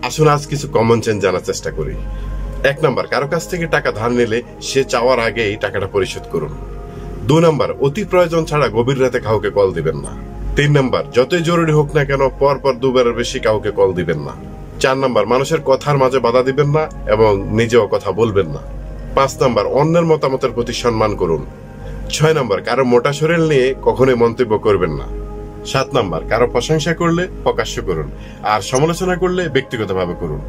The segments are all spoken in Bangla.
আসুন আজ কিছু কমন সেন্স জানার চেষ্টা করি। 1 নাম্বার, কারো কাছ থেকে টাকা ধার নিলে সে চাওয়ার আগেই টাকাটা পরিশোধ করুন। 2 নাম্বার, অতি প্রয়োজন ছাড়া গভীর রাতে কাউকে কল দিবেন না। 3 নাম্বার, যতই জরুরি হোক না কেন পরপর 2 বারের বেশি কাউকে কল দিবেন না। 4 নাম্বার, মানুষের কথার মাঝে বাধা দিবেন না এবং নিজেও কথা বলবেন না। 5 নাম্বার, অন্যের মতামতের প্রতি সম্মান করুন। 6 নাম্বার, কারো মোটা শরীর নিয়ে কখনোই মন্তব্য করবেন না। 7 নাম্বার, কারো প্রশংসা করলে প্রকাশ্য করুন, আর সমালোচনা করলে ব্যক্তিগতভাবে করুন।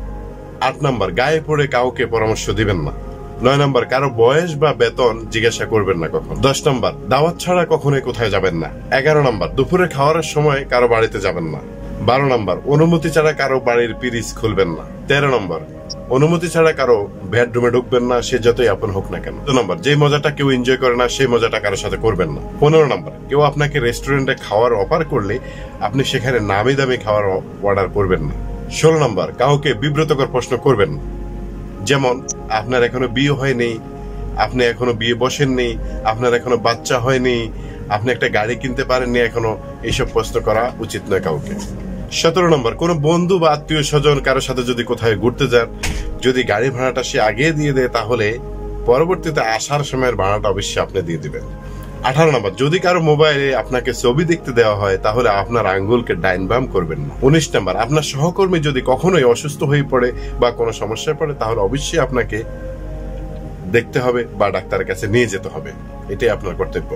8 নাম্বার, গায়ে পড়ে কাউকে পরামর্শ দিবেন না। 9 নাম্বার, কারো বয়স বা বেতন জিজ্ঞাসা করবেন না কখন। 10 নাম্বার, দাওয়াত ছাড়া কখনোই কোথায় যাবেন না। 11 নাম্বার, দুপুরে খাওয়ার সময় কারো বাড়িতে যাবেন না। 12 নাম্বার, অনুমতি ছাড়া কারো বাড়ির পিরিচ খুলবেন না। 13 নাম্বার, অনুমতি ছাড়া কারো বেডরুমে ঢুকবেন না, সে যতই আপন হোক না কেন। 14 নাম্বার, যে মজাটা কেউ এনজয় করে না সেই মজাটা কারোর সাথে করবেন না। 15 নাম্বার, কেউ আপনাকে রেস্টুরেন্টে খাওয়ার অফার করলে আপনি সেখানে নামি দামি খাওয়ার অর্ডার করবেন না। 16 নাম্বার, কাউকে বিব্রতকর প্রশ্ন করবেন না, যেমন আপনার এখনো বিয়ে হয়নি, আপনি এখনো বিয়ে বসেননি, আপনার এখনো বাচ্চা হয়নি, আপনি একটা গাড়ি কিনতে পারেননি এখনো, এইসব প্রশ্ন করা উচিত নয় কাউকে। 17 নম্বর, কোন বন্ধু বা আত্মীয় স্বজন কারোর সাথে যদি কোথায় ঘুরতে যান, যদি গাড়ি ভাড়াটা সে আগে দিয়ে দেয় তাহলে পরবর্তীতে আসার সময়ের ভাড়াটা অবশ্যই আপনি দিয়ে দিবেন। 18 নম্বর, যদি কারো মোবাইলে আপনাকে ছবি দেখতে দেওয়া হয় তাহলে আপনার আঙ্গুলকে ডাইন বাম করবেন না। 19 নম্বর, আপনার সহকর্মী যদি কখনোই অসুস্থ হয়ে পড়ে বা কোনো সমস্যায় পড়ে তাহলে অবশ্যই আপনাকে দেখতে হবে বা ডাক্তারের কাছে নিয়ে যেতে হবে, এটাই আপনার কর্তব্য।